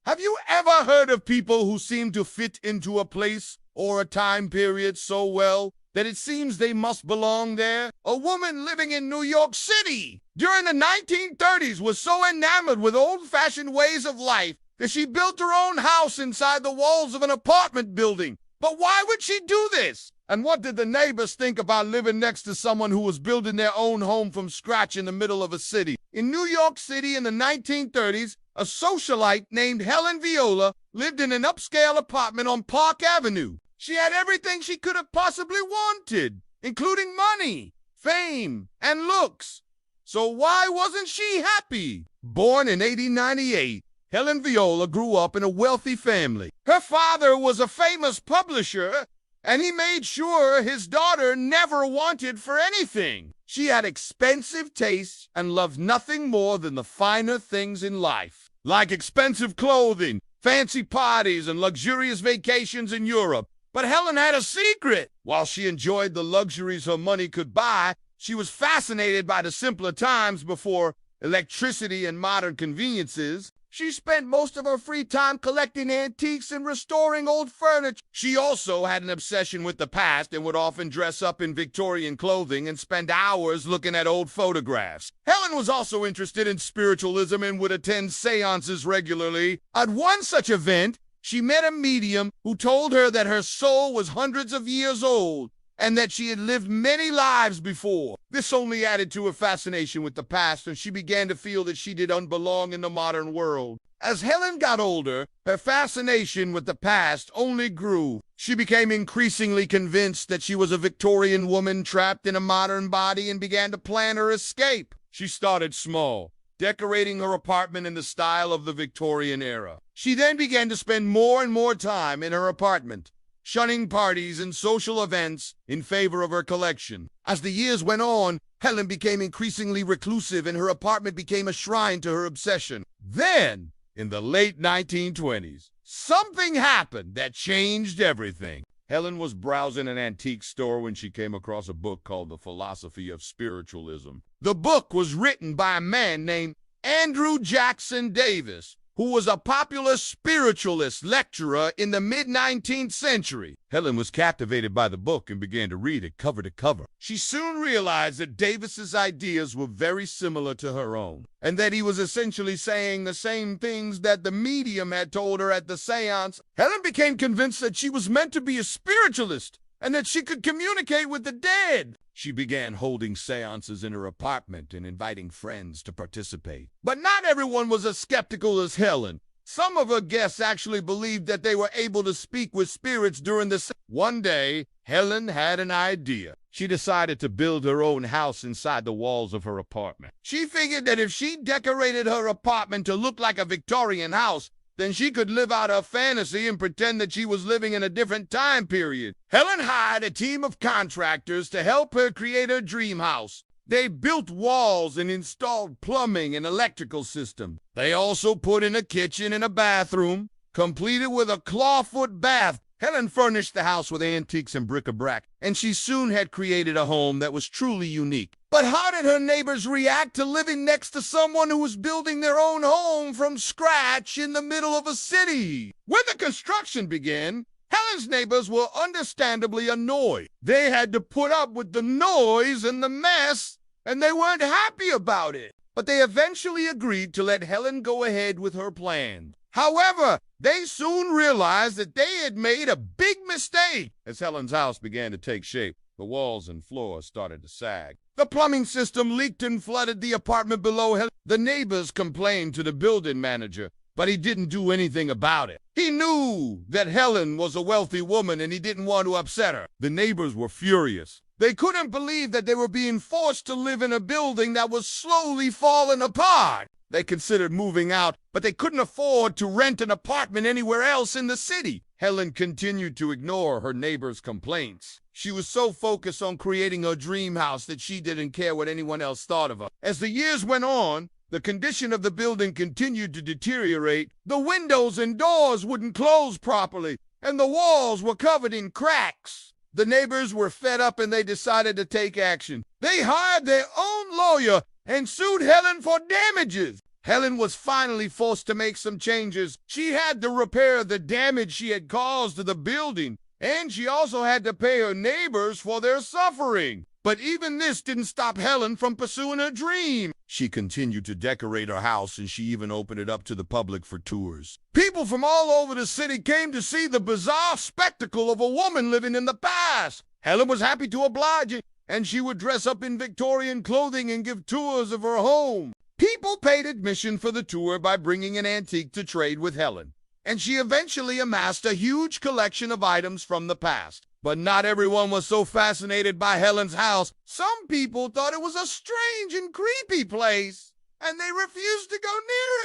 Have you ever heard of people who seem to fit into a place or a time period so well that it seems they must belong there? A woman living in New York City during the 1930s was so enamored with old-fashioned ways of life that she built her own house inside the walls of an apartment building. But why would she do this? And what did the neighbors think about living next to someone who was building their own home from scratch in the middle of a city? In New York City in the 1930s, a socialite named Helen Viola lived in an upscale apartment on Park Avenue. She had everything she could have possibly wanted, including money, fame, and looks. So why wasn't she happy? Born in 1898, Helen Viola grew up in a wealthy family. Her father was a famous publisher, and he made sure his daughter never wanted for anything. She had expensive tastes and loved nothing more than the finer things in life, like expensive clothing, fancy parties, and luxurious vacations in Europe. But Helen had a secret. While she enjoyed the luxuries her money could buy, she was fascinated by the simpler times before electricity and modern conveniences. She spent most of her free time collecting antiques and restoring old furniture. She also had an obsession with the past and would often dress up in Victorian clothing and spend hours looking at old photographs. Helen was also interested in spiritualism and would attend seances regularly. At one such event, she met a medium who told her that her soul was hundreds of years old and that she had lived many lives before. This only added to her fascination with the past, and she began to feel that she didn't belong in the modern world. As Helen got older, her fascination with the past only grew. She became increasingly convinced that she was a Victorian woman trapped in a modern body and began to plan her escape. She started small, decorating her apartment in the style of the Victorian era. She then began to spend more and more time in her apartment, shunning parties and social events in favor of her collection. As the years went on, Helen became increasingly reclusive and her apartment became a shrine to her obsession. Then, in the late 1920s, something happened that changed everything. Helen was browsing an antique store when she came across a book called The Philosophy of Spiritualism. The book was written by a man named Andrew Jackson Davis, who was a popular spiritualist lecturer in the mid-19th century. Helen was captivated by the book and began to read it cover to cover. She soon realized that Davis's ideas were very similar to her own, and that he was essentially saying the same things that the medium had told her at the seance. Helen became convinced that she was meant to be a spiritualist and that she could communicate with the dead. She began holding seances in her apartment and inviting friends to participate. But not everyone was as skeptical as Helen. Some of her guests actually believed that they were able to speak with spirits during the One day, Helen had an idea. She decided to build her own house inside the walls of her apartment. She figured that if she decorated her apartment to look like a Victorian house, then she could live out her fantasy and pretend that she was living in a different time period. Helen hired a team of contractors to help her create her dream house. They built walls and installed plumbing and electrical systems. They also put in a kitchen and a bathroom, completed with a clawfoot bath. Helen furnished the house with antiques and bric-a-brac, and she soon had created a home that was truly unique. But how did her neighbors react to living next to someone who was building their own home from scratch in the middle of a city? When the construction began, Helen's neighbors were understandably annoyed. They had to put up with the noise and the mess, and they weren't happy about it. But they eventually agreed to let Helen go ahead with her plan. However, they soon realized that they had made a big mistake. As Helen's house began to take shape, the walls and floors started to sag. The plumbing system leaked and flooded the apartment below Helen. The neighbors complained to the building manager, but he didn't do anything about it. He knew that Helen was a wealthy woman and he didn't want to upset her. The neighbors were furious. They couldn't believe that they were being forced to live in a building that was slowly falling apart. They considered moving out, but they couldn't afford to rent an apartment anywhere else in the city. Helen continued to ignore her neighbors' complaints. She was so focused on creating her dream house that she didn't care what anyone else thought of her. As the years went on, the condition of the building continued to deteriorate. The windows and doors wouldn't close properly, and the walls were covered in cracks. The neighbors were fed up and they decided to take action. They hired their own lawyer and sued Helen for damages. Helen was finally forced to make some changes. She had to repair the damage she had caused to the building, and she also had to pay her neighbors for their suffering. But even this didn't stop Helen from pursuing her dream. She continued to decorate her house, and she even opened it up to the public for tours. People from all over the city came to see the bizarre spectacle of a woman living in the past. Helen was happy to oblige, and she would dress up in Victorian clothing and give tours of her home. People paid admission for the tour by bringing an antique to trade with Helen, and she eventually amassed a huge collection of items from the past. But not everyone was so fascinated by Helen's house. Some people thought it was a strange and creepy place, and they refused to go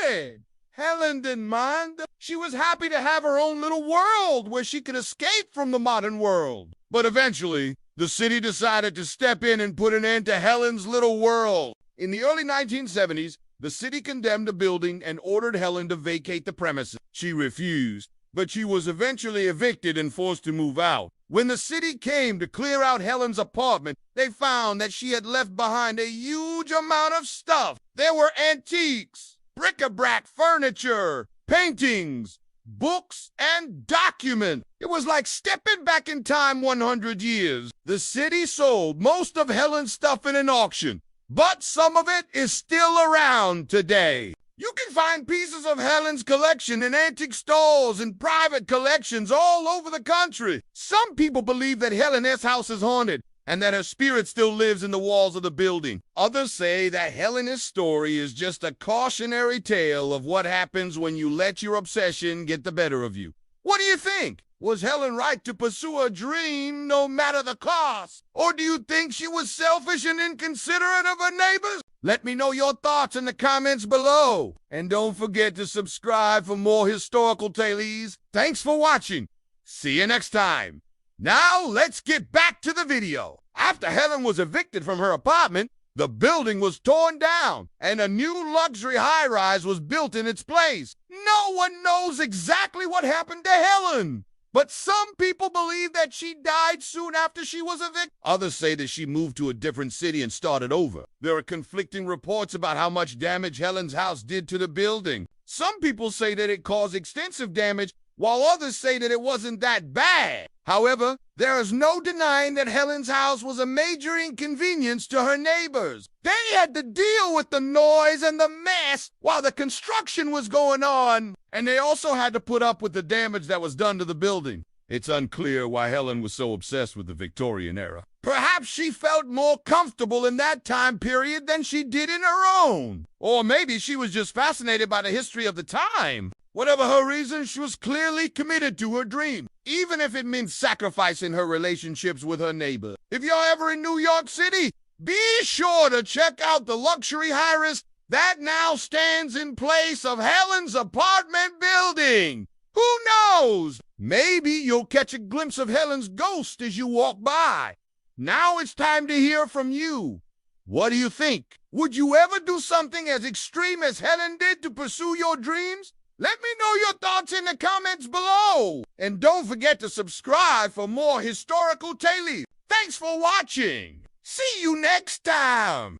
near it. Helen didn't mind. She was happy to have her own little world where she could escape from the modern world. But eventually, the city decided to step in and put an end to Helen's little world. In the early 1970s, the city condemned the building and ordered Helen to vacate the premises. She refused, but she was eventually evicted and forced to move out. When the city came to clear out Helen's apartment, they found that she had left behind a huge amount of stuff. There were antiques, bric-a-brac furniture, paintings, books, and documents. It was like stepping back in time 100 years. The city sold most of Helen's stuff in an auction, but some of it is still around today. You can find pieces of Helen's collection in antique stores and private collections all over the country. Some people believe that Helen's house is haunted and that her spirit still lives in the walls of the building. Others say that Helen's story is just a cautionary tale of what happens when you let your obsession get the better of you. What do you think? Was Helen right to pursue her dream no matter the cost? Or do you think she was selfish and inconsiderate of her neighbors? Let me know your thoughts in the comments below. And don't forget to subscribe for more historical tales. Thanks for watching. See you next time. Now let's get back to the video. After Helen was evicted from her apartment, the building was torn down and a new luxury high-rise was built in its place. No one knows exactly what happened to Helen, but some people believe that she died soon after she was evicted. Others say that she moved to a different city and started over. There are conflicting reports about how much damage Helen's house did to the building. Some people say that it caused extensive damage, while others say that it wasn't that bad. However, there is no denying that Helen's house was a major inconvenience to her neighbors. They had to deal with the noise and the mess while the construction was going on, and they also had to put up with the damage that was done to the building. It's unclear why Helen was so obsessed with the Victorian era. Perhaps she felt more comfortable in that time period than she did in her own. Or maybe she was just fascinated by the history of the time. Whatever her reason, she was clearly committed to her dream, even if it meant sacrificing her relationships with her neighbor. If you're ever in New York City, be sure to check out the luxury high-rise that now stands in place of Helen's apartment building. Who knows? Maybe you'll catch a glimpse of Helen's ghost as you walk by. Now it's time to hear from you. What do you think? Would you ever do something as extreme as Helen did to pursue your dreams? Let me know your thoughts in the comments below. And don't forget to subscribe for more historical tales. Thanks for watching. See you next time.